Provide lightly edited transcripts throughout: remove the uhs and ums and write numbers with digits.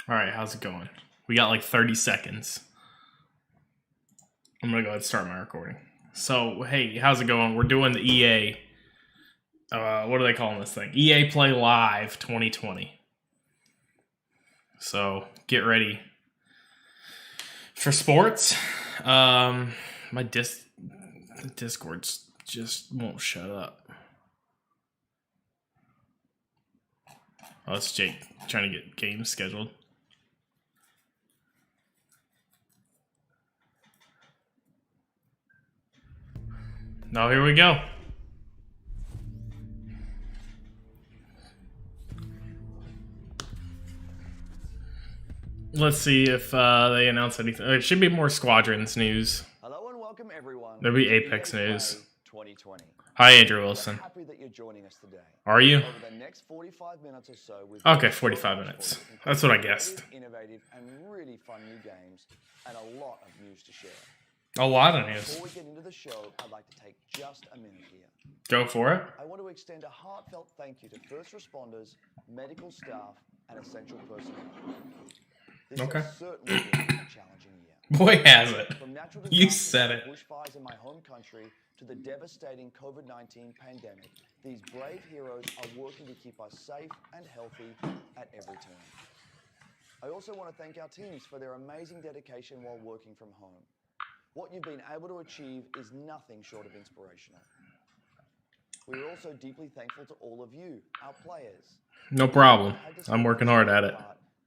All right, how's it going? We got like 30 seconds. I'm gonna go ahead and start my recording. So, hey, how's it going? We're doing the EA. What are they calling this thing? EA Play Live 2020. So, get ready for sports. My Discord's just won't shut up. Oh, it's Jake trying to get games scheduled. Now here we go. Let's see if they announce anything. There should be more Squadrons news. Hello and welcome everyone. There'll be Apex news. 2020. Hi, Andrew Wilson. We're happy that you're joining us today. Are you? Over the next 45 minutes or so, Okay, 45 minutes. That's what I guessed. Innovative and really fun new games and a lot of news to share. A lot of news. Before we get into the show, I'd like to take just a minute here. Go for it. I want to extend a heartfelt thank you to first responders, medical staff, and essential personnel. This has certainly been a challenging year. Boy, has it. From natural You said it. bushfires in my home country to the devastating COVID-19 pandemic, these brave heroes are working to keep us safe and healthy at every turn. I also want to thank our teams for their amazing dedication while working from home. What you've been able to achieve is nothing short of inspirational. We are also deeply thankful to all of you, our players. No problem. I'm working hard at it.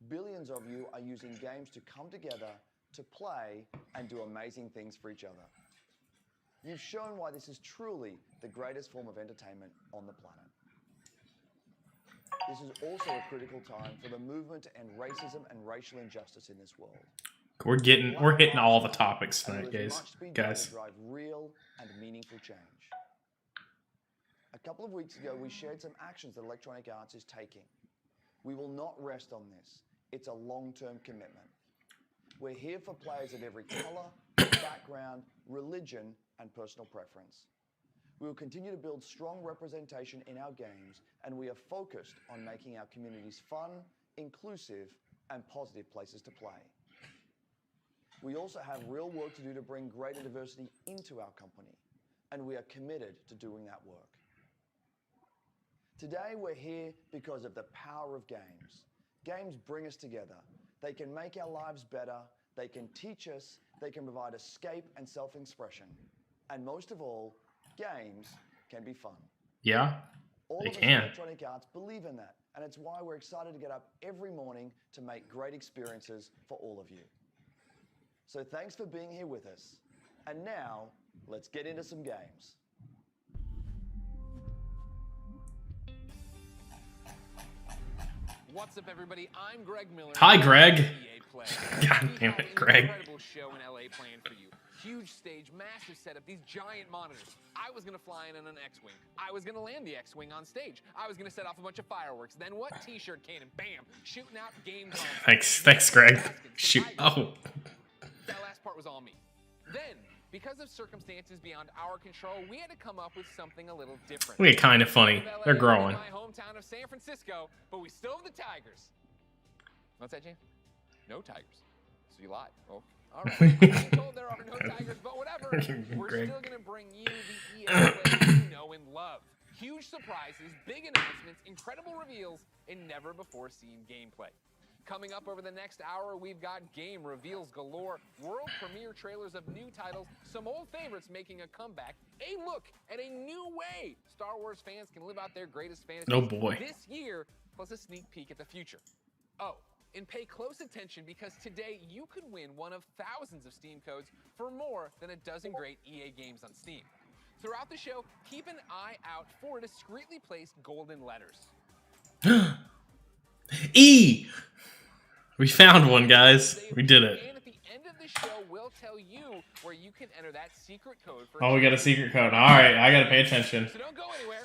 Billions of you are using games to come together, to play, and do amazing things for each other. You've shown why this is truly the greatest form of entertainment on the planet. This is also a critical time for the movement to end racism and racial injustice in this world. We're hitting all the topics tonight, guys. To drive real and meaningful change. A couple of weeks ago, we shared some actions that Electronic Arts is taking. We will not rest on this. It's a long-term commitment. We're here for players of every color, background, religion, and personal preference. We will continue to build strong representation in our games, and we are focused on making our communities fun, inclusive, and positive places to play. We also have real work to do to bring greater diversity into our company, and we are committed to doing that work. Today, we're here because of the power of games. Games bring us together. They can make our lives better, they can teach us, they can provide escape and self-expression. And most of all, games can be fun. Yeah, all they of us can. at Electronic Arts believe in that, and it's why we're excited to get up every morning to make great experiences for all of you. So thanks for being here with us. And now, let's get into some games. What's up, everybody? I'm Greg Miller. Hi, Greg. God damn it, Greg. Incredible show in LA planned for you. Huge stage, massive setup, these giant monitors. I was gonna fly in on an X-Wing. I was gonna land the X-Wing on stage. I was gonna set off a bunch of fireworks. Then what? T-shirt cannon, bam, shooting out game consoles. Thanks, Greg. Shoot. Oh. That last part was all me. Then, because of circumstances beyond our control, we had to come up with something a little different. We get kind of funny. They're growing. My hometown of San Francisco, but we still have the Tigers. What's that, James? No Tigers. So you lied. Oh, all right. I'm told there are no Tigers, but whatever. We're still going to bring you the EA players you know and love. Huge surprises, big announcements, incredible reveals, and never-before-seen gameplay. Coming up over the next hour, we've got game reveals galore, world premiere trailers of new titles, some old favorites making a comeback, a look at a new way Star Wars fans can live out their greatest fantasies oh boy. this year, plus a sneak peek at the future. Oh, and pay close attention because today you could win one of thousands of Steam codes for more than a dozen great EA games on Steam. Throughout the show, keep an eye out for discreetly placed golden letters. E! We found one, guys. We did it. And at the end of the show, we'll tell you where you can enter that secret code for. Oh, we got a secret code. All right, I gotta pay attention. So don't go anywhere.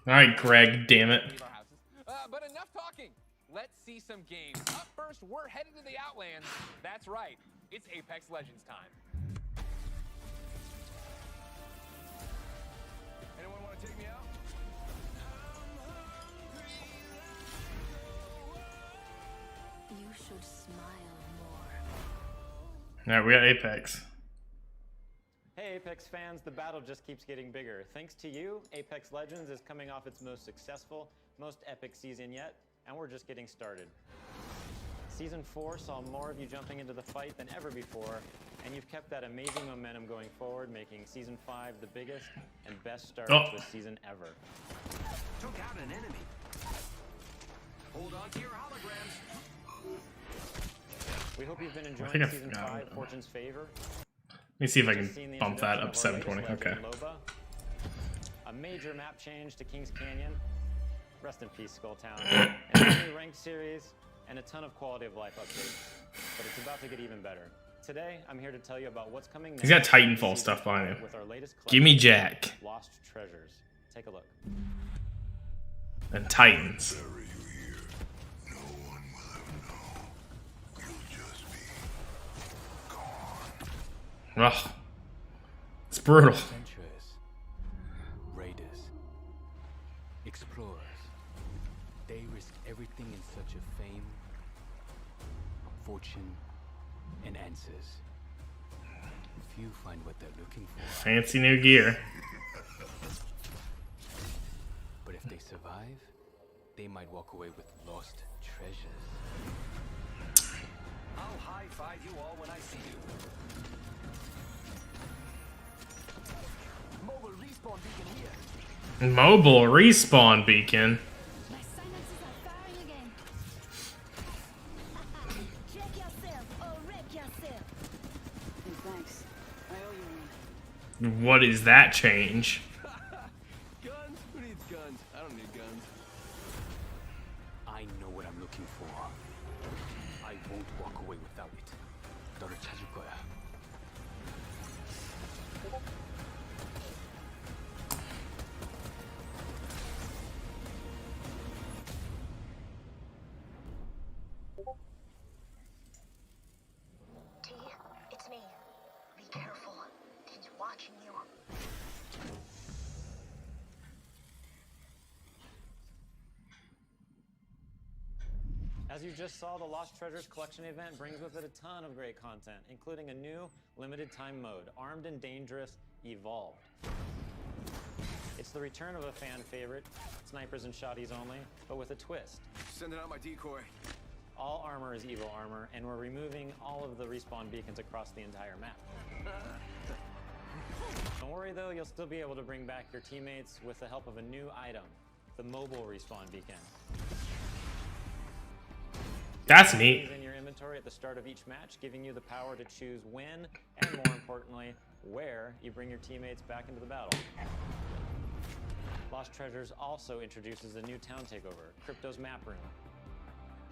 All right, Greg, damn it. Leave our houses. But enough talking. Let's see some games. Up first, we're headed to the Outlands. That's right. It's Apex Legends time. Anyone want to take me out? You should Alright, we got Apex. Hey Apex fans, the battle just keeps getting bigger. Thanks to you, Apex Legends is coming off its most successful, most epic season yet, and we're just getting started. Season 4 saw more of you jumping into the fight than ever before, and you've kept that amazing momentum going forward, making Season 5 the biggest and best start to a season ever. Took out an enemy. Hold on to your holograms. We hope you've been enjoying Season 5, Fortune's Favor. Let me see if I can bump that up to 720. Okay. Loba, a major map change to Kings Canyon. Rest in peace, Skulltown. And a new ranked series, and a ton of quality of life updates. But it's about to get even better. Today, I'm here to tell you about what's coming next. He's got Titanfall stuff behind him. With our latest Give me Jack. Lost Treasures. Take a look. And Titans. Ugh. It's brutal. Adventurers, raiders, explorers. They risk everything in search of fame, fortune, and answers. Few find what they're looking for. Fancy new gear. But if they survive, they might walk away with lost treasures. I'll high-five you all when I see you. Mobile respawn beacon here. Mobile respawn beacon. My silences are firing again. Check yourself or wreck yourself. Hey, thanks. I owe you one. What is that change? Guns? Who needs guns? I don't need guns. I know what I'm looking for. I won't walk away without it. 너를 찾을 거야. T, it's me. Be careful. He's watching you. As you just saw, the Lost Treasures Collection event brings with it a ton of great content, including a new limited time mode, Armed and Dangerous Evolved. It's the return of a fan favorite, snipers and shotties only, but with a twist. Sending out my decoy. All armor is evil armor, and we're removing all of the respawn beacons across the entire map. Don't worry though, you'll still be able to bring back your teammates with the help of a new item, the mobile respawn beacon. That's neat. In your inventory at the start of each match, giving you the power to choose when, and more importantly, where you bring your teammates back into the battle. Lost Treasures also introduces a new town takeover, Crypto's Map Room,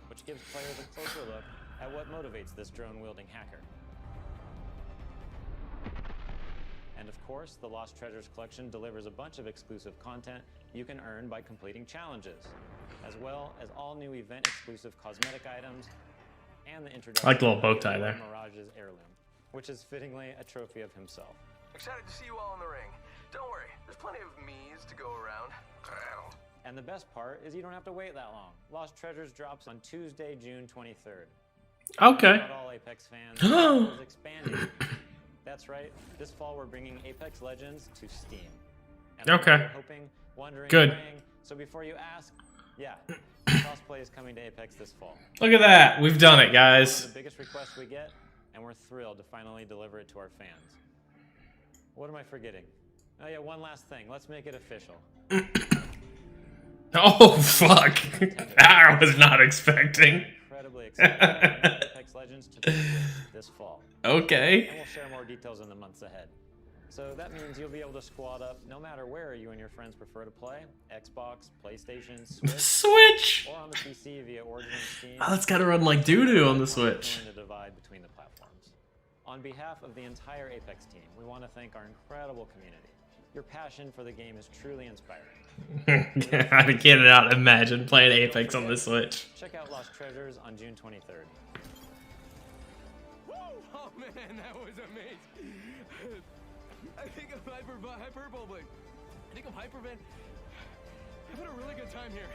which gives players a closer look at what motivates this drone-wielding hacker. And of course, the Lost Treasures collection delivers a bunch of exclusive content you can earn by completing challenges, as well as all new event-exclusive cosmetic items and the introduction I like the little bow tie there. of Mirage's heirloom, which is fittingly a trophy of himself. Excited to see you all in the ring. Don't worry, there's plenty of me's to go around. And the best part is you don't have to wait that long. Lost Treasures drops on Tuesday, June 23rd. Okay. Not all Apex fans. Is expanding. That's right. This fall we're bringing Apex Legends to Steam. And Okay. you're hoping, wondering, Good. praying. So before you ask, yeah, crossplay is coming to Apex this fall. Look at that. We've done it, One guys. of the biggest requests we get, and we're thrilled to finally deliver it to our fans. What am I forgetting? Oh yeah, one last thing. Let's make it official. Oh, fuck. I was not expecting. Incredibly excited to bring Apex Legends to the Switch this fall. Okay. And we'll share more details in the months ahead. So that means you'll be able to squad up no matter where you and your friends prefer to play. Xbox, PlayStation, Switch, Switch. or on the PC via Origin and Steam. Oh, that's gotta run like doo-doo on the Switch. The divide between the platforms. On behalf of the entire Apex team, we want to thank our incredible community. Your passion for the game is truly inspiring. I cannot imagine playing Apex on the Switch. Check out Lost Treasures on June 23rd. Woo! Oh man, that was amazing. I think I'm hyperbole. I think I'm hyperman. I've had a really good time here.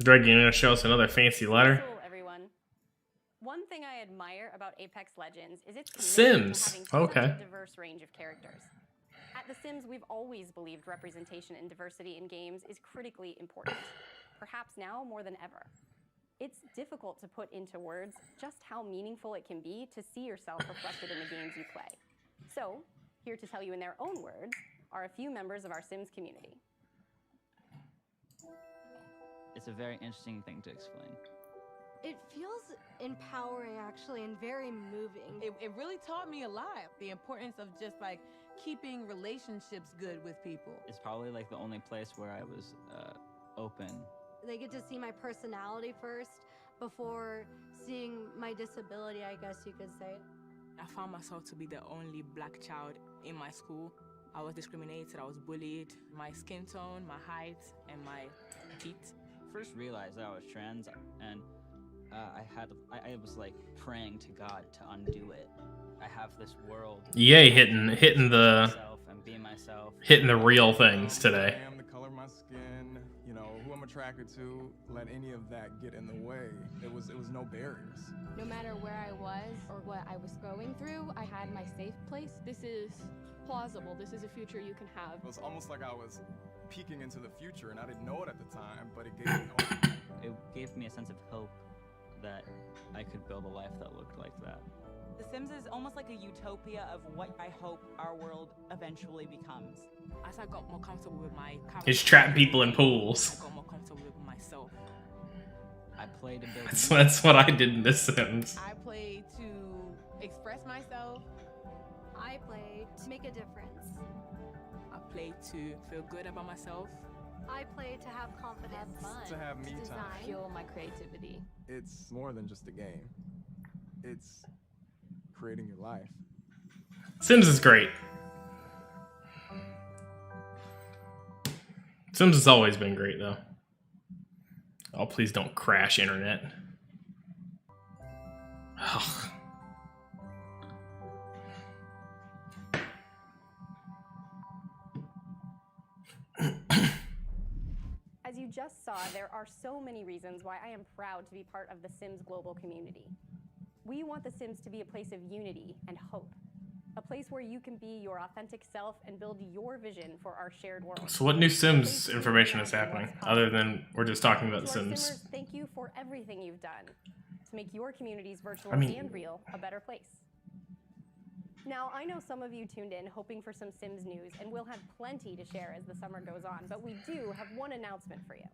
Drake, you gonna show us another fancy letter? Hello, everyone. One thing I admire about Apex Legends is its commitment Sims. to having such Okay. a diverse range of characters. At The Sims, we've always believed representation and diversity in games is critically important, perhaps now more than ever. It's difficult to put into words just how meaningful it can be to see yourself reflected in the games you play. So, here to tell you in their own words are a few members of our Sims community. It's a very interesting thing to explain. It feels empowering, actually, and very moving. It really taught me a lot. The importance of just like keeping relationships good with people. It's probably like the only place where I was open. They get to see my personality first before seeing my disability, I guess you could say. I found myself to be the only black child in my school. I was discriminated, I was bullied. My skin tone, my height, and my feet. First realized that I was trans, and I was like praying to God to undo it. I have this world. EA hitting the myself and be myself. hitting the real things today. I am, the color of my skin, you know, who I'm attracted to, let any of that get in the way. It was no barriers. No matter where I was or what I was going through, I had my safe place. This is plausible. This is a future you can have. It was almost like I was peeking into the future, and I didn't know it at the time, but it gave me hope. It gave me a sense of hope that I could build a life that looked like that. The Sims is almost like a utopia of what I hope our world eventually becomes. As I got more comfortable with my character, He's trapping people in pools. I got more comfortable with myself. I played to build. That's what I did in The Sims. I played to express myself. I play to make a difference. I played to feel good about myself. I play to have confidence. To have me time. Design. Fuel my creativity. It's more than just a game. It's creating your life. Sims is great. Sims has always been great, though. Oh, please don't crash, internet. Ugh. As you just saw, there are so many reasons why I am proud to be part of the Sims global community. We want the Sims to be a place of unity and hope, a place where you can be your authentic self and build your vision for our shared world. So what new Sims information is happening, other than we're just talking about The To our Sims? Simmers, thank you for everything you've done to make your communities, virtual I mean- and real, a better place. Now, I know some of you tuned in hoping for some Sims news, and we'll have plenty to share as the summer goes on, but we do have one announcement for you.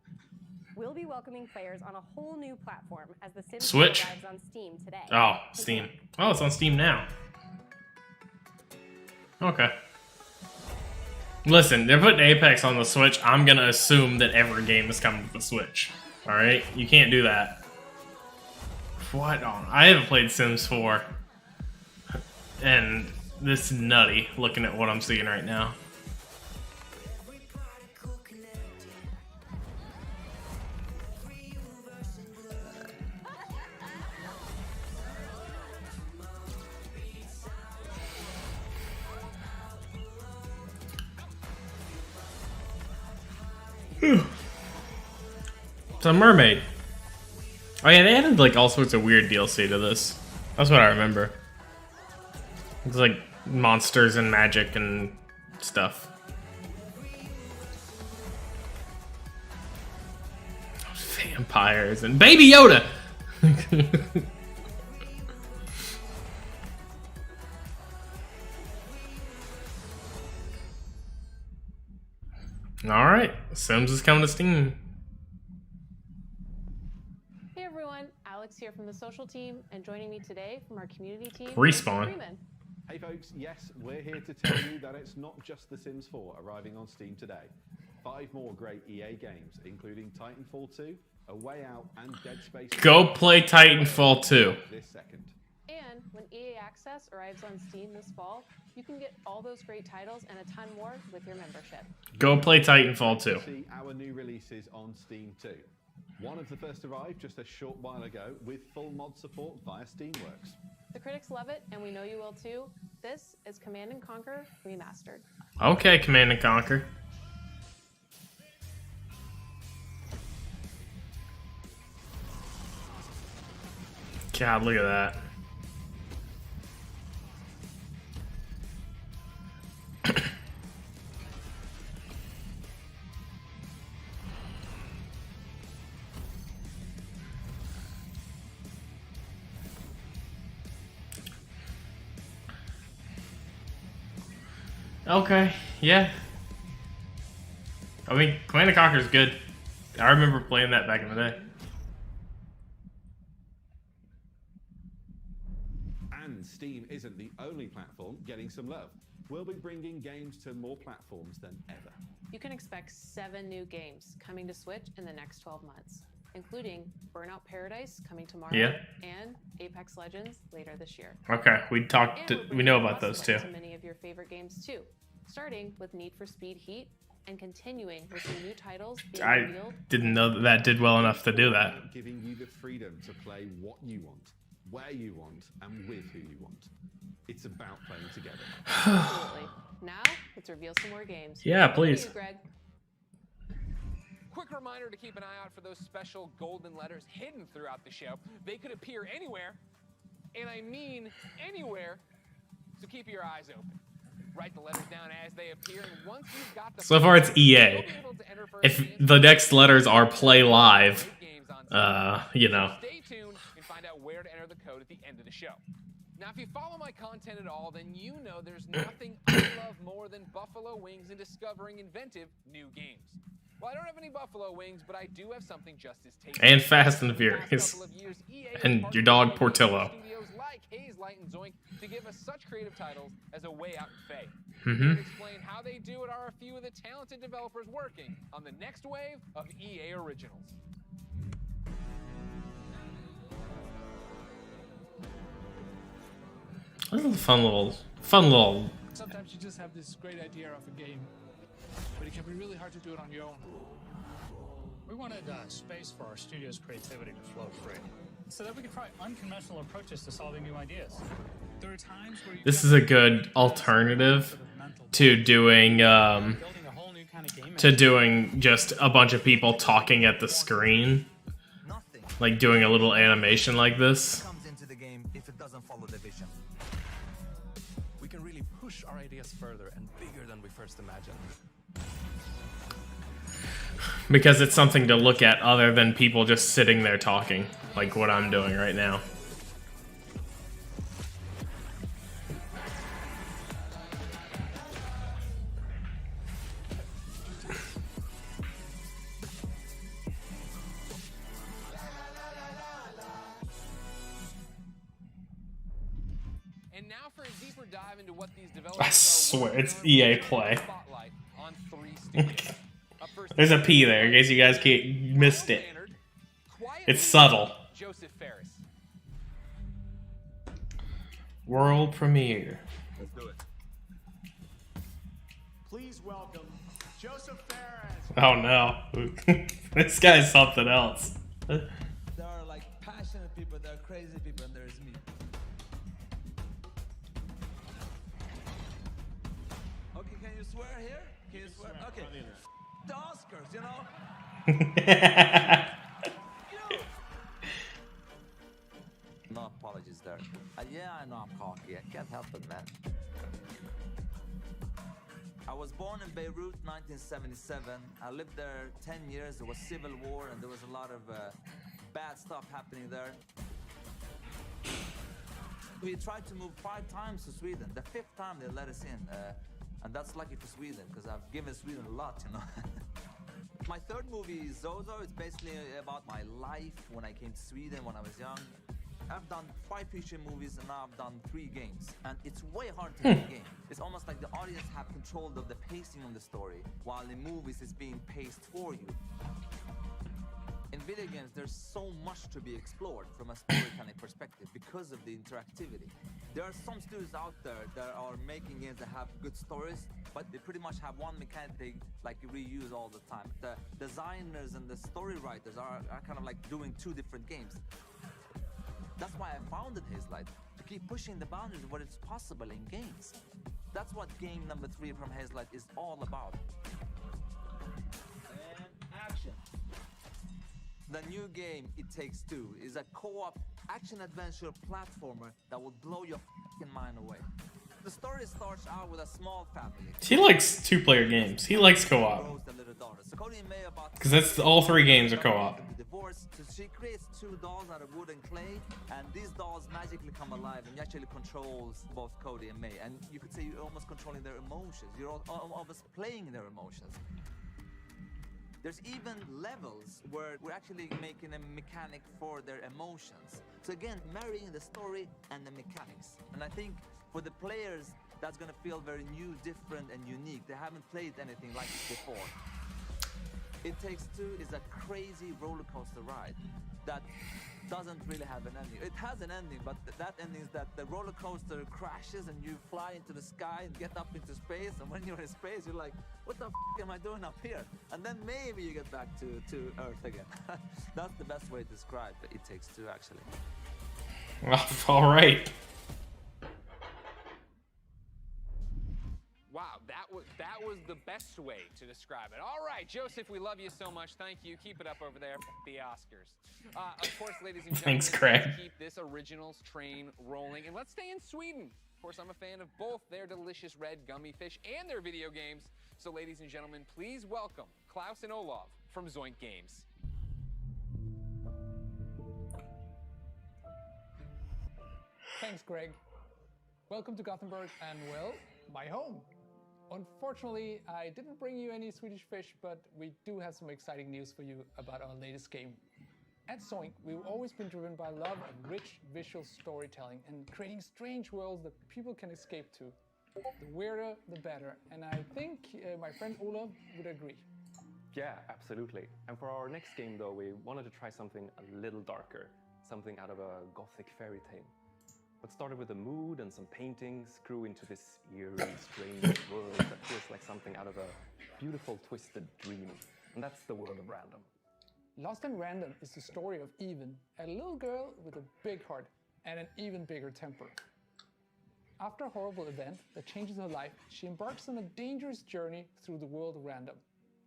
We'll be welcoming players on a whole new platform as the Sims Switch? arrives on Steam today. Oh, Steam. Oh, it's on Steam now. Okay. Listen, they're putting Apex on the Switch. I'm gonna assume that every game is coming to the Switch. Alright? You can't do that. What on? I haven't played Sims 4. And this is nutty looking at what I'm seeing right now. It's a mermaid. Oh yeah, they added like all sorts of weird DLC to this. That's what I remember. It's like monsters and magic and stuff. Vampires and Baby Yoda! Alright, Sims is coming to Steam. Hey everyone, Alex here from the social team, and joining me today from our community team, Respawn. Freeman. Hey folks, yes, we're here to tell you that it's not just The Sims 4 arriving on Steam today. 5 more great EA games, including Titanfall 2, A Way Out, and Dead Space. Go play Titanfall 2. This second. And when EA Access arrives on Steam this fall, you can get all those great titles and a ton more with your membership. Go play Titanfall 2. See our new releases on Steam too. One of the first arrived just a short while ago with full mod support via Steamworks. The critics love it, and we know you will too. This is Command & Conquer Remastered. Okay, Command & Conquer. God, look at that. Okay, yeah. I mean, Command & Conquer is good. I remember playing that back in the day. And Steam isn't the only platform getting some love. We'll be bringing games to more platforms than ever. You can expect 7 new games coming to Switch in the next 12 months, including Burnout Paradise coming tomorrow and Apex Legends later this year. Okay, we know about those too. To many of your favorite games too, starting with Need for Speed Heat and continuing with some new titles being revealed. I didn't know that did well enough to do that. Giving you the freedom to play what you want, where you want, and with who you want. It's about playing together. Absolutely. Now, let's reveal some more games. Yeah, please. Over to you, Greg. Quick reminder to keep an eye out for those special golden letters hidden throughout the show. They could appear anywhere, and I mean anywhere, so keep your eyes open. Write the letters down as they appear, and once you've got the So far it's EA. If the next letters are play live, you know. Stay tuned and find out where to enter the code at the end of the show. Now, if you follow my content at all, then you know there's nothing I love more than buffalo wings and discovering inventive new games. Well, I don't have any buffalo wings, but I do have something just as tasty. And Fast and the Furious. And your dog Portillo. Studios like Haze Light and Zoink to give us such creative titles as A Way Out in Faye. Mm-hmm. To explain how they do it are a few of the talented developers working on the next wave of EA originals. This is a fun little. Sometimes you just have this great idea of a game, but it can be really hard to do it on your own. We wanted space for our studio's creativity to flow free, so that we could try unconventional approaches to solving new ideas. There are times where This is a good alternative to doing just a bunch of people talking at the screen, like doing a little animation like this. We can really push our ideas further and bigger than we first imagined. Because it's something to look at other than people just sitting there talking, like what I'm doing right now. And now for a deeper dive into what these I developers swear it's EA Play. There's a P there in case you guys missed it. It's subtle. Joseph Ferris. World premiere. Let's do it. Please welcome Joseph Ferris. Oh no. This guy's something else. There are like passionate people, there are crazy people, and there is me. Okay, can you swear here? Can you swear? Okay. The Oscars, you know? No apologies there. Yeah, I know I'm cocky. I can't help it, man. I was born in Beirut, 1977. I lived there 10 years. There was civil war, and there was a lot of bad stuff happening there. We tried to move 5 times to Sweden. The 5th time they let us in. And that's lucky for Sweden, because I've given Sweden a lot, you know. My 3rd movie, Zozo, is basically about my life when I came to Sweden when I was young. I've done 5 feature movies and now I've done 3 games. And it's way hard to make a game. It's almost like the audience have control of the pacing of the story, while in movies it's being paced for you. In video games, there's so much to be explored from a storytelling perspective because of the interactivity. There are some studios out there that are making games that have good stories, but they pretty much have one mechanic they like reuse all the time. The designers and the story writers are kind of like doing 2 different games. That's why I founded Haze Light, to keep pushing the boundaries of what is possible in games. That's what game number 3 from Haze Light is all about. And action. The new game, It Takes Two, is a co-op action-adventure platformer that will blow your f***ing mind away. The story starts out with a small family. He likes two-player games. He likes co-op. Because that's all 3 games are co-op. Divorced, so she creates 2 dolls out of wood and clay, and these dolls magically come alive, and you actually controls both Cody and May. And you could say you're almost controlling their emotions. You're almost playing their emotions. There's even levels where we're actually making a mechanic for their emotions. So again, marrying the story and the mechanics. And I think for the players, that's gonna feel very new, different, and unique. They haven't played anything like this before. It Takes Two is a crazy roller coaster ride that doesn't really have an ending. It has an ending, but that ending is that the roller coaster crashes and you fly into the sky and get up into space. And when you're in space, you're like, what the f am I doing up here? And then maybe you get back to Earth again. That's the best way to describe It Takes Two, actually. All right. Wow, that was the best way to describe it. All right, Joseph, we love you so much. Thank you. Keep it up over there for the Oscars. Of course, ladies and gentlemen, Thanks, Craig. let's keep this originals train rolling. And let's stay in Sweden. Of course, I'm a fan of both their delicious red gummy fish and their video games. So, ladies and gentlemen, please welcome Klaus and Olav from Zoink Games. Thanks, Greg. Welcome to Gothenburg and, well, my home. Unfortunately, I didn't bring you any Swedish fish, but we do have some exciting news for you about our latest game. At Zoink, we've always been driven by love of rich visual storytelling and creating strange worlds that people can escape to. The weirder, the better, and I think my friend Olav would agree. Yeah, absolutely. And for our next game, though, we wanted to try something a little darker, something out of a gothic fairy tale. What started with a mood and some paintings grew into this eerie, strange world that feels like something out of a beautiful, twisted dream. And that's the world of Random. Lost in Random is the story of Even, a little girl with a big heart and an even bigger temper. After a horrible event that changes her life, she embarks on a dangerous journey through the world of Random.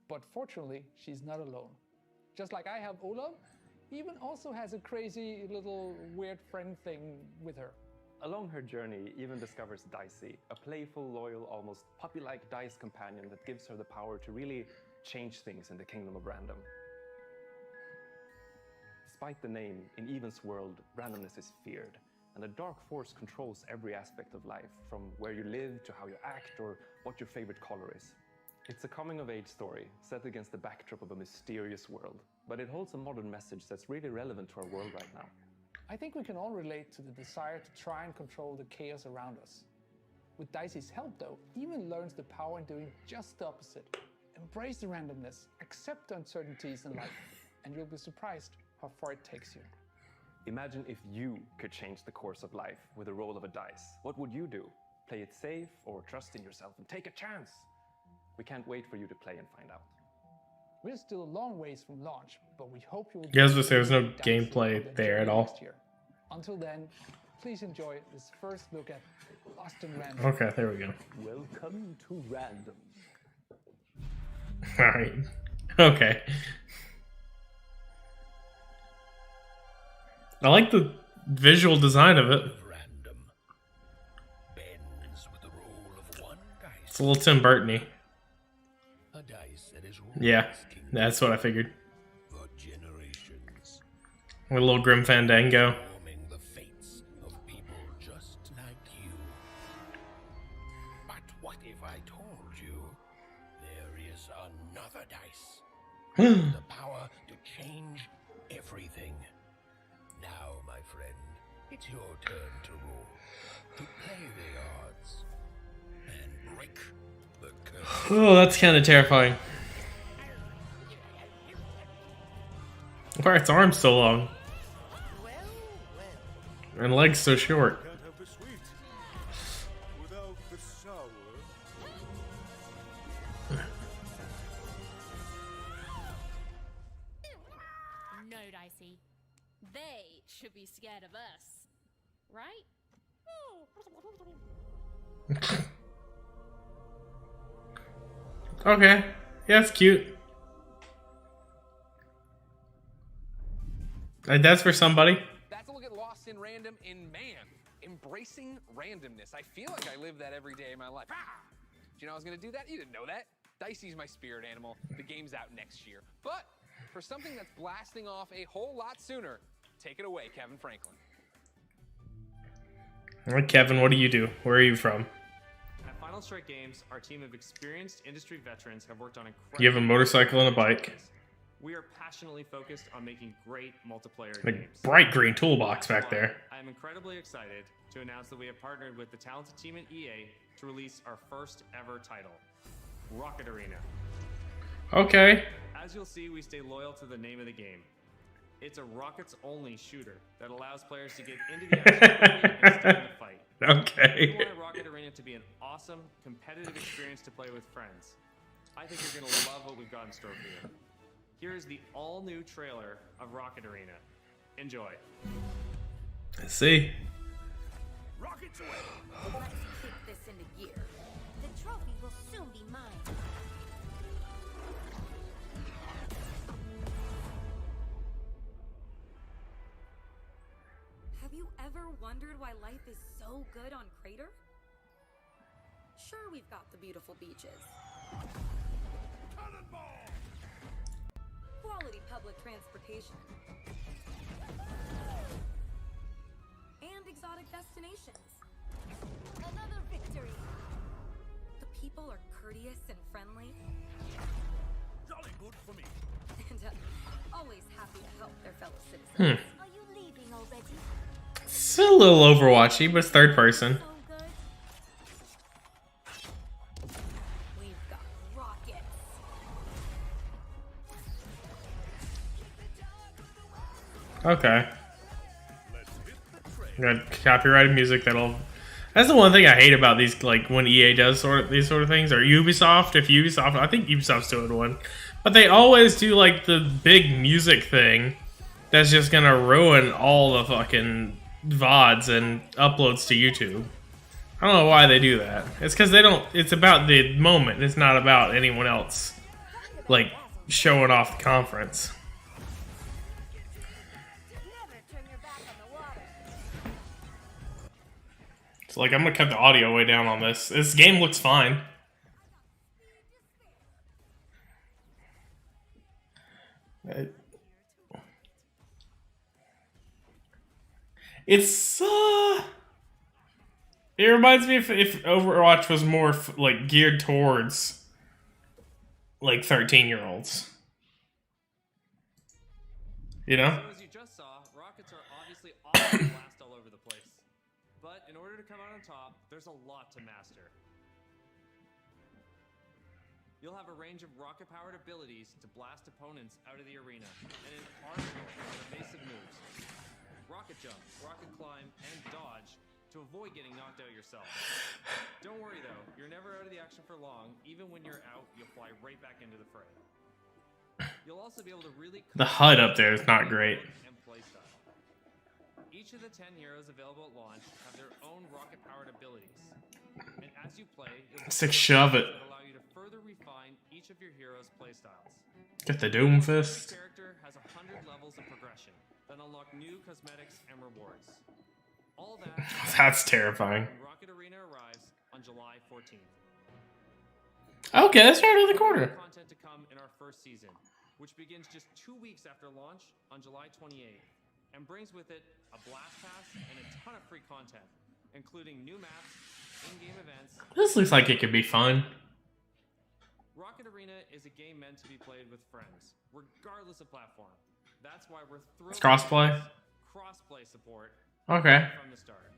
But fortunately, she's not alone. Just like I have Olav, Even also has a crazy little weird friend thing with her. Along her journey, Even discovers Dicey, a playful, loyal, almost puppy-like dice companion that gives her the power to really change things in the kingdom of Random. Despite the name, in Even's world, randomness is feared, and a dark force controls every aspect of life, from where you live to how you act or what your favorite color is. It's a coming-of-age story, set against the backdrop of a mysterious world, but it holds a modern message that's really relevant to our world right now. I think we can all relate to the desire to try and control the chaos around us. With Dicey's help, though, Even learns the power in doing just the opposite. Embrace the randomness, accept the uncertainties in life, and you'll be surprised how far it takes you. Imagine if you could change the course of life with the roll of a dice. What would you do? Play it safe or trust in yourself and take a chance? We can't wait for you to play and find out. We're still a long ways from launch, but we hope you will... You guys would say there's no gameplay there at all. Until then, please enjoy this first look at Lost in Random. Okay, there we go. Welcome to Random. Alright. Okay. I like the visual design of it. It's a little Tim Burton-y. Yeah, that's what I figured. With a little Grim Fandango. The fates of people just like you. But what if I told you there is another dice? The power to change everything. Now, my friend, it's your turn to rule. To play the odds and break the curse. Oh, that's kind of terrifying. Why are its arms so long? And legs so short. Can't have the sweet without the sour. No, Dicey. They should be scared of us. Right? Okay. Yeah, it's cute. That's for somebody. That's a look at Lost in random in man. Embracing randomness. I feel like I live that every day in my life. Ah! Do you know I was gonna do that? You didn't know that. Dicey's my spirit animal. The game's out next year. But for something that's blasting off a whole lot sooner, take it away, Kevin Franklin. All right, Kevin, what do you do? Where are you from? At Final Strike Games, our team of experienced industry veterans have worked on incredible... You have a motorcycle and a bike. We are passionately focused on making great multiplayer Like games. bright green toolbox back there. I am incredibly excited to announce that we have partnered with the talented team at EA to release our first ever title, Rocket Arena. Okay. As you'll see, we stay loyal to the name of the game. It's a rockets-only shooter that allows players to get into the action and stay in the fight. Okay. We want Rocket Arena to be an awesome, competitive experience to play with friends. I think you're going to love what we've got in store for you. Here is the all-new trailer of Rocket Arena. Enjoy. Let's see. Rockets away. Let's kick this into gear. The trophy will soon be mine. Have you ever wondered why life is so good on Crater? Sure, we've got the beautiful beaches. Quality public transportation. And exotic destinations. Another victory. The people are courteous and friendly. Jolly good for me. And always happy to help their fellow citizens. Are you leaving already? It's a little Overwatchy, but it's third person. We've got rockets. Okay. Got copyrighted music that'll... That's the one thing I hate about these, like, when EA does these sort of things, or Ubisoft, I think Ubisoft's doing one. But they always do, like, the big music thing that's just gonna ruin all the fucking VODs and uploads to YouTube. I don't know why they do that. It's because they don't... It's about the moment. It's not about anyone else, like, showing off the conference. So, like, I'm gonna cut the audio way down on this. This game looks fine. It's it reminds me if Overwatch was more like geared towards like 13-year-olds. You know? So as you just saw, rockets are obviously awesome to blast all over the place. But in order to come out on top, there's a lot to master. You'll have a range of rocket-powered abilities to blast opponents out of the arena, and an arsenal of evasive moves. Rocket jump, rocket climb, and dodge to avoid getting knocked out yourself. Don't worry though, you're never out of the action for long. Even when you're out, you'll fly right back into the fray. You'll also be able to really... The HUD up there is not great. And play style. Each of the 10 heroes available at launch have their own rocket-powered abilities. And as you play, Sick shove it. allow you to further refine each of your heroes' playstyles. Get the Doom Fist. Each character has 100 levels of progression that unlock new cosmetics and rewards. All that That's terrifying. when Rocket Arena arrives on July 14th. Okay, that's right around the corner. Content to come in our first season, which begins just 2 weeks after launch on July 28th, and brings with it a blast pass and a ton of free content, including new maps, in-game events. This looks like it could be fun. Rocket Arena is a game meant to be played with friends, regardless of platform. That's why we're thrilled. It's crossplay? Crossplay support. Okay. From the start.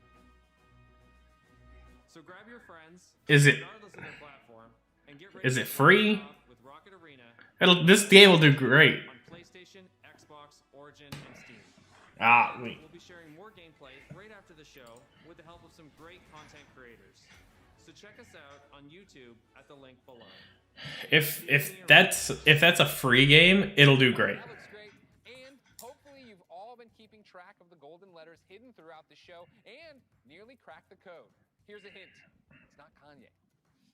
So grab your friends. Is it? Regardless of their platform, and get ready Is to it free? with Rocket Arena This game will do great. on PlayStation, Xbox, Origin, and Steam. Ah, wait. We'll be sharing more gameplay right after the show with the help of some great content creators. So check us out on YouTube at the link below. If that's a free game, it'll do great. That looks great. And hopefully you've all been keeping track of the golden letters hidden throughout the show and nearly cracked the code. Here's a hint. It's not Kanye.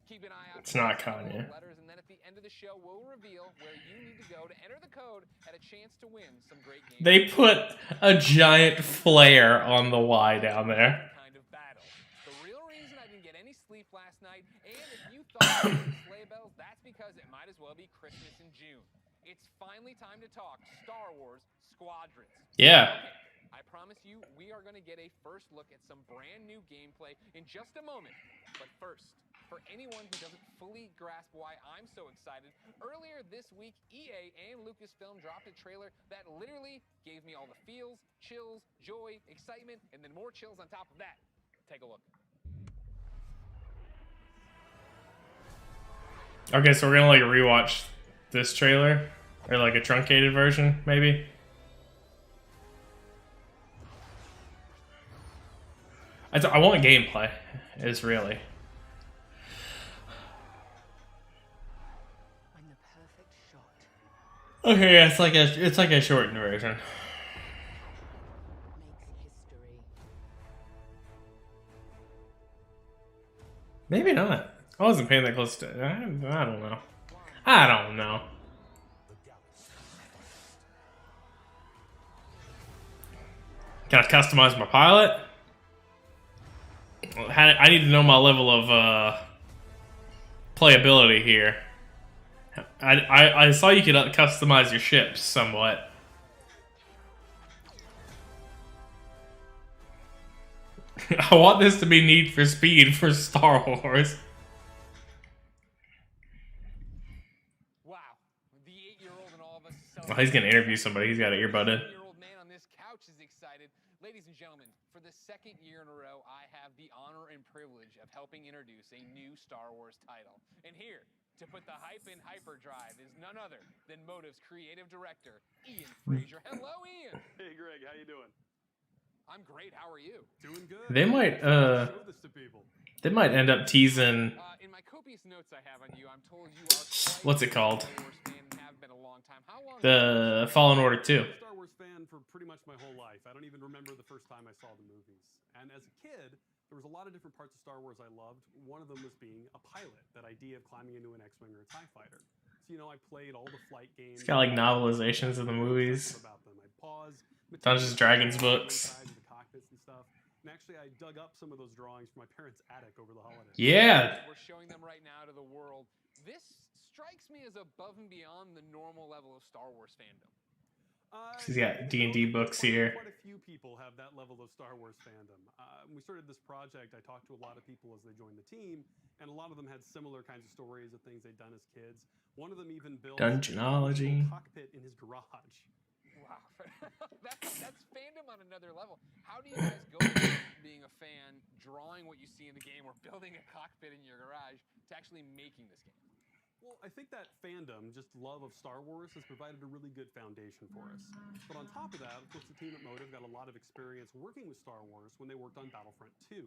Keep an eye out. It's not Kanye. Letters, and then at the end of the show, we'll reveal where you need to go to enter the code and a chance to win some great games. They put a giant flare on the Y down there. Kind of battle. The real reason I didn't get any sleep last night, and if you thought it was sleigh bells, that's because it might as well be Christmas in June. It's finally time to talk Star Wars Squadrons. Yeah. Okay. I promise you, we are going to get a first look at some brand new gameplay in just a moment. But first, for anyone who doesn't fully grasp why I'm so excited, earlier this week, EA and Lucasfilm dropped a trailer that literally gave me all the feels, chills, joy, excitement, and then more chills on top of that. Take a look. Okay, so we're gonna like rewatch this trailer, or like a truncated version, maybe. I want gameplay, is really. Okay, yeah, it's like a shortened version. Maybe not. I wasn't paying that close to. I don't know. I don't know. Can I customize my pilot? I need to know my level of playability here. I saw you could customize your ships somewhat. I want this to be Need for Speed for Star Wars. Wow, the 8-year-old and all of us. Oh, he's gonna interview somebody. He's got an earbud in. 8-year-old man on this couch is excited. Ladies and gentlemen, for the second year in a row, I have the honor and privilege of helping introduce a new Star Wars title. And here, to put the hype in hyperdrive, is none other than Motive's creative director, Ian Frazier. Hello, Ian. Hey, Greg, how you doing? I'm great. How are you? Doing good. They might Show this to people. They might end up teasing. In my copious notes I have on you, I'm told you are What's it called? Star Wars fan and have been a long time. How long? The Fallen Order 2. Star Wars fan for pretty much my whole life. I don't even remember the first time I saw the movies. And as a kid, there was a lot of different parts of Star Wars I loved. One of them was being a pilot. That idea of climbing into an X-wing or a TIE fighter. So I played all the flight games. It's got like novelizations of the movies. About them. I'd pause. Dungeons and Dragons books. The cockpits and stuff. And actually, I dug up some of those drawings from my parents' attic over the holidays. Yeah. We're showing them right now to the world. This strikes me as above and beyond the normal level of Star Wars fandom. He's got D&D books here. Quite a few people have that level of Star Wars fandom. When we started this project, I talked to a lot of people as they joined the team, and a lot of them had similar kinds of stories of things they'd done as kids. One of them even built Dungeonology. a cockpit in his garage. Wow, that's fandom on another level. How do you guys go from being a fan, drawing what you see in the game, or building a cockpit in your garage, to actually making this game? Well, I think that fandom, just love of Star Wars, has provided a really good foundation for us. But on top of that, of course, the team at Motive got a lot of experience working with Star Wars when they worked on Battlefront 2.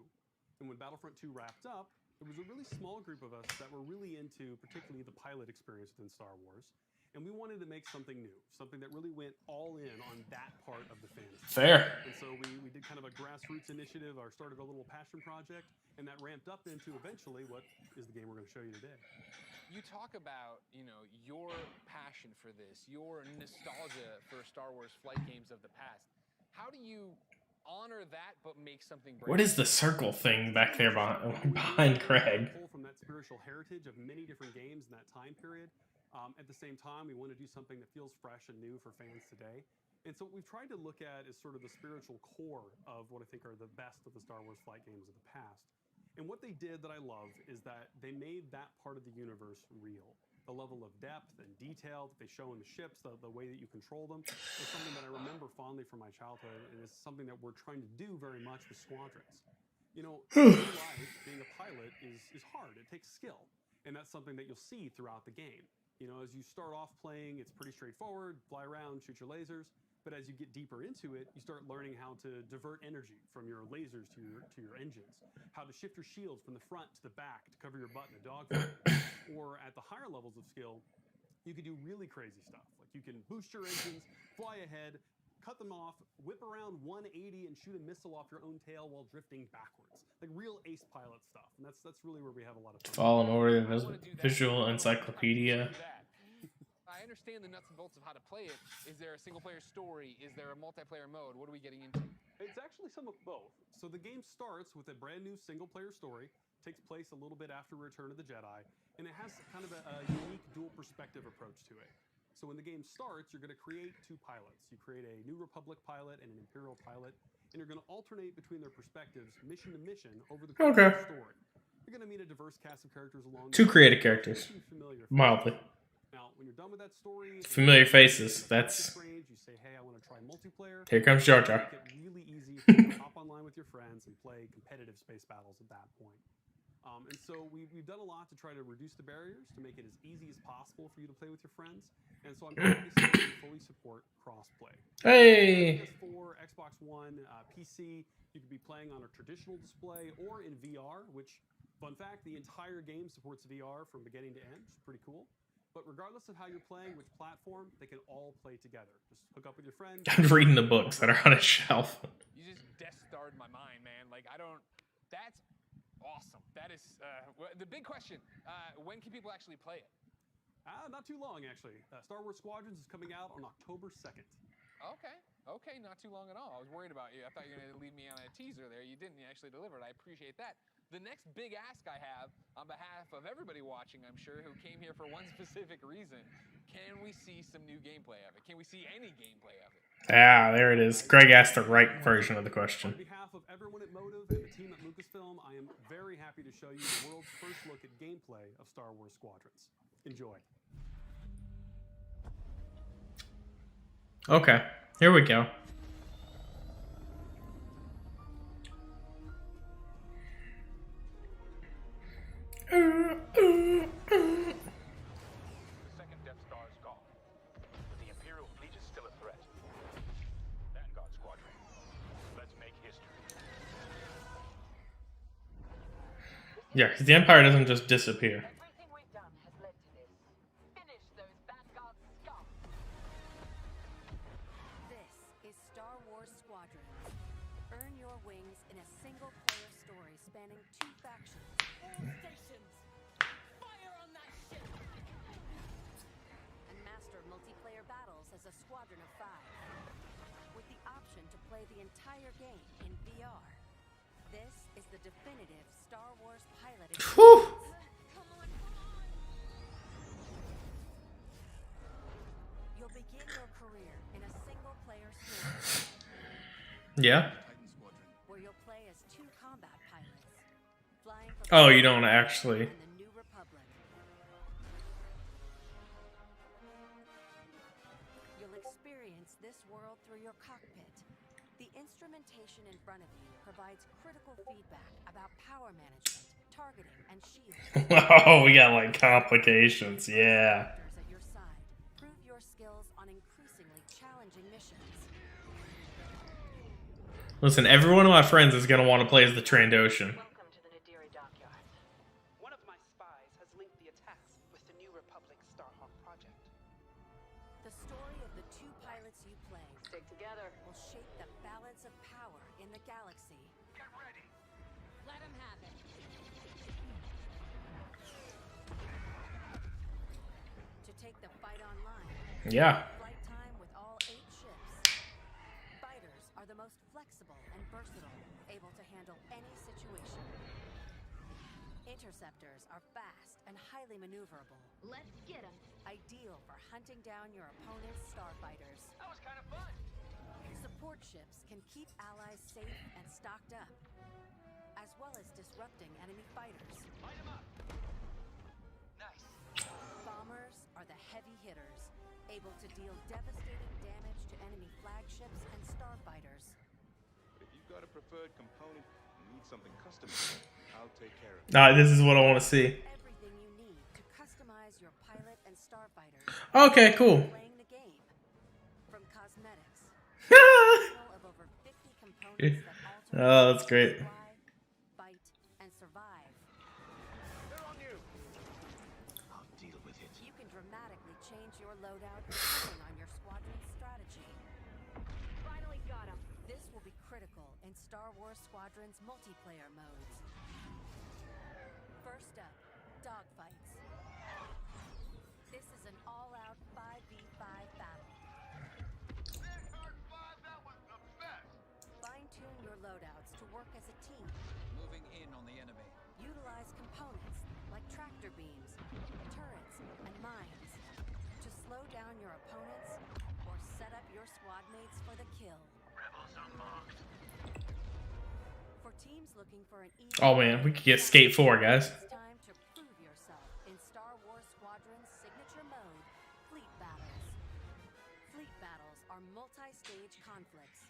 And when Battlefront 2 wrapped up, there was a really small group of us that were really into particularly the pilot experience within Star Wars. And we wanted to make something new, something that really went all in on that part of the fantasy. Fair. And so we did kind of a grassroots initiative, or started a little passion project, and that ramped up into eventually what is the game we're going to show you today. You talk about, your passion for this, your nostalgia for Star Wars flight games of the past. How do you honor that but make something brand new? What is the circle thing back there behind Craig? Pull from that spiritual heritage of many different games in that time period. At the same time, we want to do something that feels fresh and new for fans today. And so what we've tried to look at is sort of the spiritual core of what I think are the best of the Star Wars flight games of the past. And what they did that I love is that they made that part of the universe real. The level of depth and detail that they show in the ships, the way that you control them, is something that I remember fondly from my childhood, and it's something that we're trying to do very much with Squadrons. In life, being a pilot is hard. It takes skill. And that's something that you'll see throughout the game. As you start off playing, it's pretty straightforward, fly around, shoot your lasers. But as you get deeper into it, you start learning how to divert energy from your lasers to your engines, how to shift your shields from the front to the back to cover your butt in a dogfight. Or at the higher levels of skill, you can do really crazy stuff. Like you can boost your engines, fly ahead, cut them off, whip around 180, and shoot a missile off your own tail while drifting backwards. Like real Ace Pilot stuff. And that's really where we have a lot of fun. Fallen Order Visual Encyclopedia. I understand the nuts and bolts of how to play it. Is there a single-player story? Is there a multiplayer mode? What are we getting into? It's actually some of both. So the game starts with a brand new single-player story, takes place a little bit after Return of the Jedi, and it has kind of a unique dual perspective approach to it. So when the game starts, you're going to create two pilots. You create a New Republic pilot and an Imperial pilot, and you're going to alternate between their perspectives, mission to mission, over the course of the story. You're going to meet a diverse cast of characters along. Two creative characters, mildly. Now, when you're done with that story, Familiar faces. That's. you say, "Hey, I want to try multiplayer." Here comes Jar Jar. Make it really easy for you to hop online with your friends and play competitive space battles at that point. And so we've done a lot to try to reduce the barriers to make it as easy as possible for you to play with your friends. And so I'm happy to say we fully support crossplay. Hey! PS4, Xbox One, PC, you could be playing on a traditional display or in VR, which, fun fact, the entire game supports VR from beginning to end, which is pretty cool. But regardless of how you're playing, which platform, they can all play together. Just hook up with your friends. I'm reading the books that are on a shelf. You just Death Starred my mind, man. Like, I don't... That's awesome. That is... the big question, when can people actually play it? Not too long, actually. Star Wars Squadrons is coming out on October 2nd. Okay, not too long at all. I was worried about you. I thought you were going to leave me on a teaser there. You didn't. You actually delivered. I appreciate that. The next big ask I have, on behalf of everybody watching, I'm sure, who came here for one specific reason, can we see some new gameplay of it? Can we see any gameplay of it? Ah, there it is. Greg asked the right version of the question. On behalf of everyone at Motive and the team at Lucasfilm, I am very happy to show you the world's first look at gameplay of Star Wars Squadrons. Enjoy. Okay, here we go. The second Death Star is gone, but the Imperial fleet is still a threat. Vanguard Squadron, let's make history. Yeah, because the Empire doesn't just disappear. Everything we've done has led to this. Finish those Vanguard scum. This is Star Wars Squadrons. Earn your wings in a single-player story spanning two factions. All stations, fire on that ship. And master multiplayer battles as a squadron of 5. With the option to play the entire game in VR. This is the definitive Star Wars pilot experience. You'll begin your career in a single-player story. Yeah. Where you'll play as 2 combat pilots, flying for Oh, you don't actually. the New Republic. You'll experience this world through your cockpit. The instrumentation in front of you provides critical feedback about power management, targeting, and shielding. Oh, we got like complications, yeah. At your side, prove your skills on increasingly challenging missions. Listen, every one of my friends is gonna want to play as the Trandoshan. Welcome to the Nadiri dockyards. One of my spies has linked the attacks with the New Republic Starhawk project. The story of the 2 pilots you play Stick together. will shape the balance of power in the galaxy. Get ready. Let him have it. To take the fight online. Yeah. Flight time with all 8 ships. Fighters are the most flexible and versatile, able to handle any situation. Interceptors are fast and highly maneuverable. Let's get him. Ideal for hunting down your opponent's starfighters. That was kind of fun. Support ships can keep allies safe and stocked up, as well as disrupting enemy fighters. Light him up. Nice. Bombers are the heavy hitters, able to deal devastating damage to enemy flagships and starfighters. But if you've got a preferred component and need something customized, I'll take care of it. This is what I want to see. Everything you need to customize your pilot and starfighters. Okay, cool. Playing the game. From cosmetics. Of over 50 components that alter Oh, that's great. fly, fight, and survive. They're on you. I'll deal with it. You can dramatically change your loadout depending on your squadron's strategy. This will be critical in Star Wars Squadron's multiplayer modes. First up, dogfights. This is an all-out 5v5 battle. Fine-tune your loadouts to work as a team. Moving in on the enemy. Utilize components like tractor beams, turrets, and mines to slow down your opponents or set up your squad mates for the kill. Rebels unmarked. For teams looking for an Oh man, we could get Skate 4, guys. It's time to prove yourself in Star Wars Squadron's signature mode, Fleet Battles. Fleet Battles are multi-stage conflicts.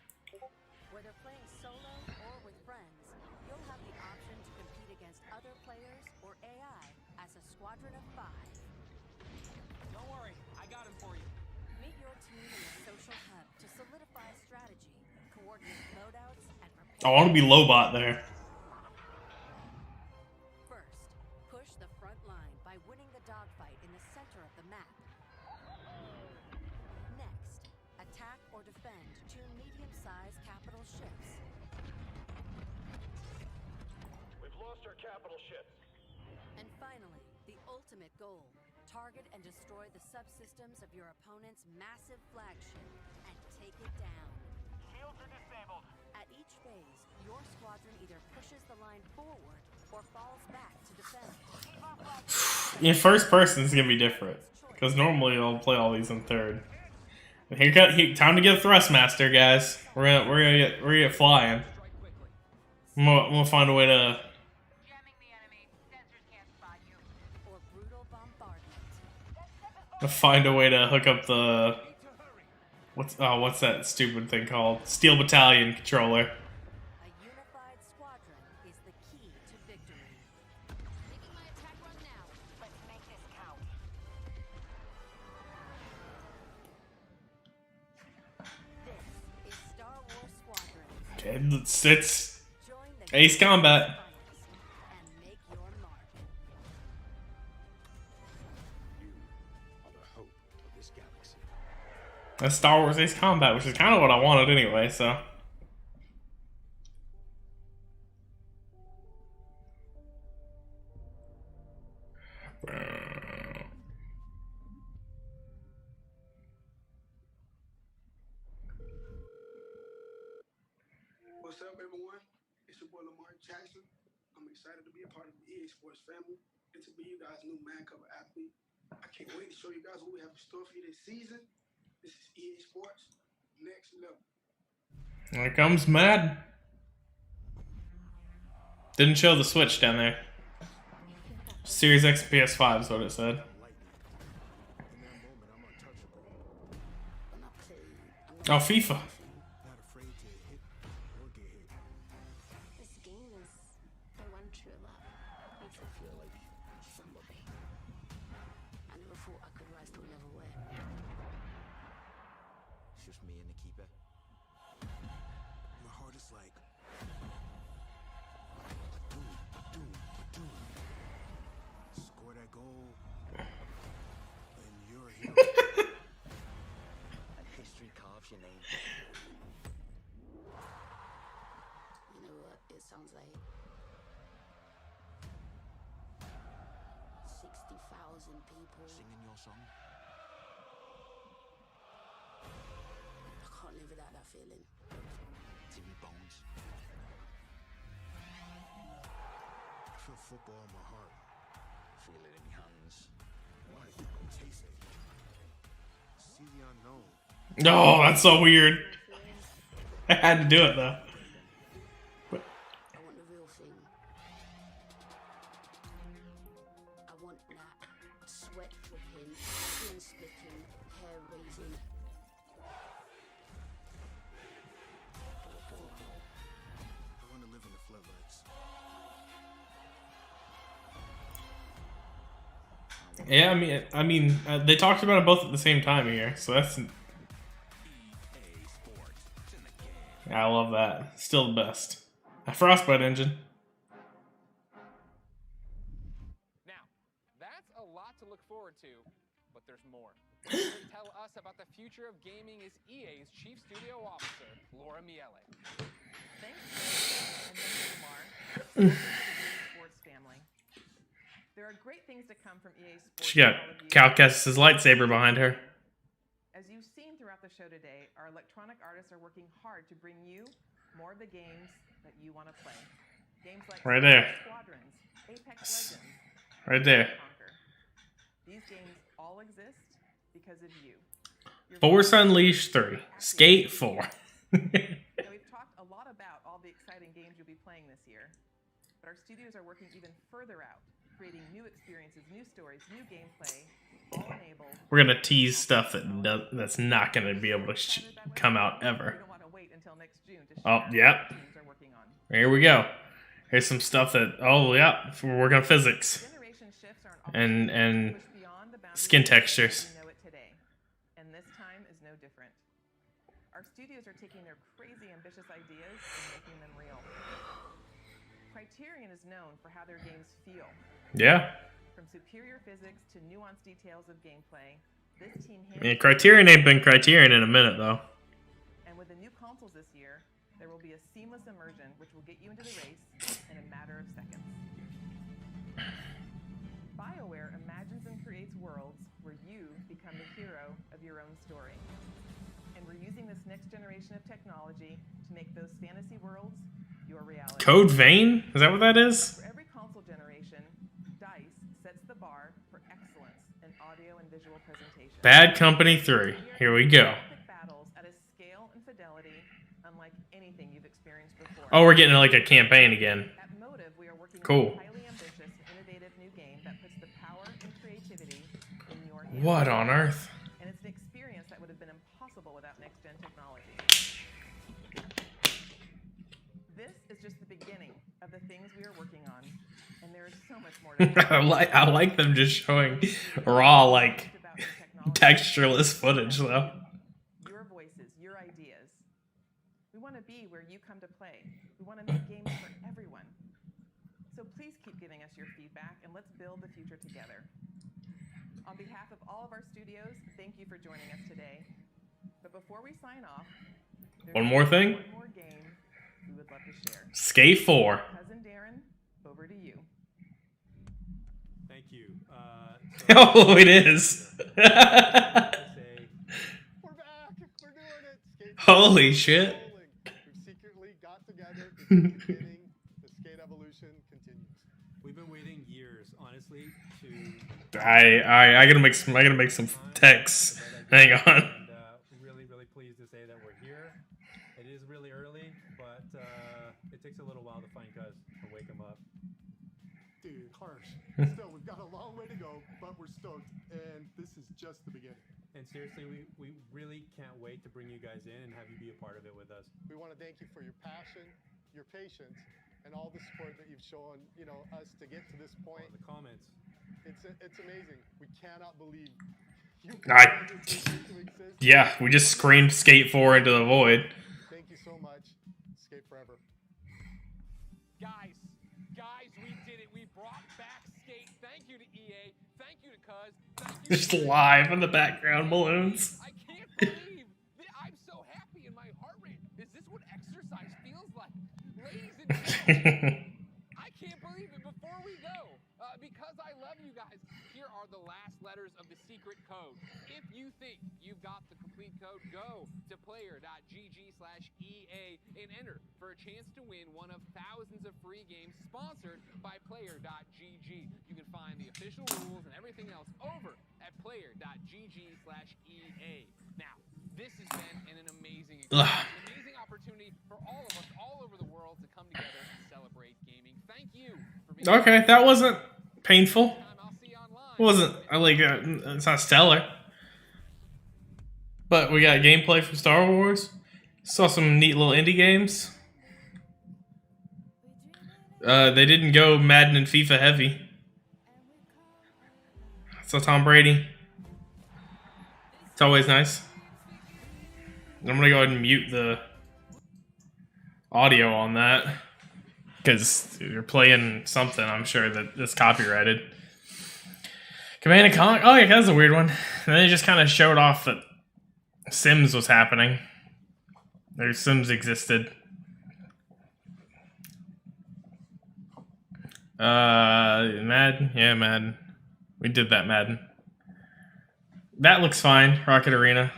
Whether playing solo or with friends, you'll have the option to compete against other players or AI as a squadron of 5. Don't worry, I got him for you. Meet your team in the social hub to solidify strategy, coordinate loadouts, and prepare. I want to be Lobot there. First, push the front line by winning the dogfight in the center of the map. Next, attack or defend 2 medium-sized capital ships. We've lost our capital ships. And finally, the ultimate goal. Target and destroy the subsystems of your opponent's massive flagship and take it down. Shields are disabled. At each phase, your squadron either pushes the line forward or falls back to defend. In first person is gonna be different because normally I'll play all these in third. But time to get a Thrustmaster, guys. We're gonna get flying. I'm gonna find a way to. Find a way to hook up the what's that stupid thing called? Steel Battalion controller. A unified squadron is the key to victory. Making my attack run now. Let's make this count. This is Star Wars Squadron. It's Ace Combat. That's Star Wars Ace Combat, which is kind of what I wanted anyway, so. What's up, everyone? It's your boy Lamar Jackson. I'm excited to be a part of the EA Sports family and to be you guys' new man cover athlete. I can't wait to show you guys what we have in store for you this season. This is EA Sports, next level. Here comes Madden. Didn't show the Switch down there. Series X and PS5 is what it said. Oh, FIFA. This game is the one true love. Makes me feel like somebody. I never thought I could rise to another way. It's just me and the keeper. My heart is like, score that goal, and you're a hero. And history carves your name. You know what it sounds like? 60,000 people singing your song. I can't live without that feeling. Timmy Bones. I feel football in my heart. Feel it in your hands. Like, taste it. See the unknown. Oh, that's so weird. I had to do it though. I want the real thing. I want that sweat dripping, skin splitting, hair raising. I want to live in the floodlights. Yeah, I mean, they talked about it both at the same time here, so that's. Yeah, I love that. Still the best. A Frostbite engine. Now, that's a lot to look forward to, But there's more. Here to tell us about the future of gaming is EA's Chief Studio Officer, Laura Miele. Thanks, Greg, and thanks, Lamar. Welcome to the EA Sports family. There are great things to come from EA Sports. She got Cal Kestis' lightsaber behind her. As you've seen throughout the show today, our electronic artists are working hard to bring you more of the games that you want to play. Games like Right there. Squadrons, Apex Legends, Right there. Conquer. These games all exist because of you. Force Unleashed 3. Skate 4. Now, we've talked a lot about all the exciting games you'll be playing this year, but our studios are working even further out, creating new experiences, new stories, new gameplay, all enabled. We're gonna tease stuff that's not gonna be able to come out ever. Oh, yep. Here we go. Here's some stuff that, oh yeah, we're working on physics and skin textures. And this time is no different. Our studios are taking their crazy ambitious ideas and making them real. Criterion is known for how their games feel. Yeah. From superior physics to nuanced details of gameplay, this team Yeah, Criterion ain't been Criterion in a minute though. And with the new consoles this year, there will be a seamless immersion which will get you into the race in a matter of seconds. BioWare imagines and creates worlds where you become the hero of your own story. And we're using this next generation of technology to make those fantasy worlds your reality. Code Vein? Is that what that is? For every console generation, DICE sets the bar for excellence in audio and visual presentation. Bad Company 3. Here we go. Battles at a scale and fidelity unlike anything you've experienced before. Oh, we're getting like a campaign again. At Motive, we are working cool. on a highly ambitious and innovative new game that puts the power and creativity in your hands. What on earth? And it's an experience that would have been impossible without next-gen technology. This is just the beginning of the things we are working on, and there is so much more to come. I like them just showing raw, like, textureless footage though. Your voices, your ideas. We want to be where you come to play. We want to make games for everyone. So please keep giving us your feedback, and let's build the future together. On behalf of all of our studios, thank you for joining us today. But before we sign off, One more thing? One more game we would love to share. Skate 4. Cousin Darren, over to you. Thank you. Oh, it is. We're back. We're doing it. Skate Holy shit. We've secretly got together. It's the beginning. The skate evolution continues. We've been waiting years, honestly, to. I gotta make some texts. Hang on. And, really, really pleased to say that we're here. It is really early, but it takes a little while to find Cuz and wake him up. Dude, harsh. Still, we've got a long way to go, but we're stoked, and this is just the beginning. And seriously, we really can't wait to bring you guys in and have you be a part of it with us. We want to thank you for your passion, your patience, and all the support that you've shown, us to get to this point. The comments. It's amazing. We cannot believe you Yeah, we just screamed Skate 4 into the void. Thank you so much. Skate forever. Guys, we did it. We brought back Skate. Thank you to EA. Thank you to Cuz. Thank you Just live in the background balloons. I can't believe that I'm so happy in my heart rate. Is this what exercise feels like? Ladies and gentlemen, I can't believe it. Before we go, because I love you guys, here are the last letters of the secret code. If you think you've got the complete code, go to player.gg/EA and enter for a chance to win one of thousands of free games sponsored by player.gg. You can find the official rules and everything else over at player.gg/EA. Now, this has been an amazing experience, an amazing opportunity for all of us all over the world to come together and celebrate gaming. Thank you for being Okay, that wasn't painful. It wasn't it's not stellar. But we got gameplay from Star Wars. Saw some neat little indie games. They didn't go Madden and FIFA heavy. Saw Tom Brady. It's always nice. I'm gonna go ahead and mute the audio on that. Because you're playing something, I'm sure, that is copyrighted. Command & Conquer. Oh yeah, that's a weird one. And then they just kind of showed off that Sims was happening. Their Sims existed. Madden. Yeah, Madden. We did that Madden. That looks fine. Rocket Arena.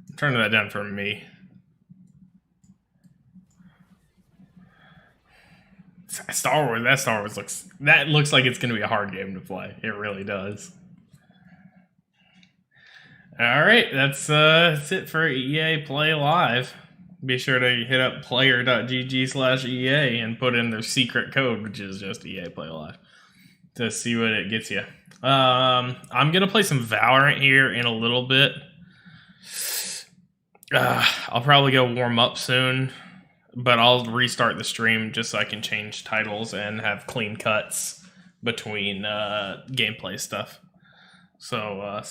I'm turning that down for me. Star Wars. That Star Wars looks. That looks like it's going to be a hard game to play. It really does. All right, that's it for EA Play Live. Be sure to hit up player.gg/EA and put in their secret code, which is just EA Play Live, to see what it gets you. I'm gonna play some Valorant here in a little bit. I'll probably go warm up soon, but I'll restart the stream just so I can change titles and have clean cuts between gameplay stuff. So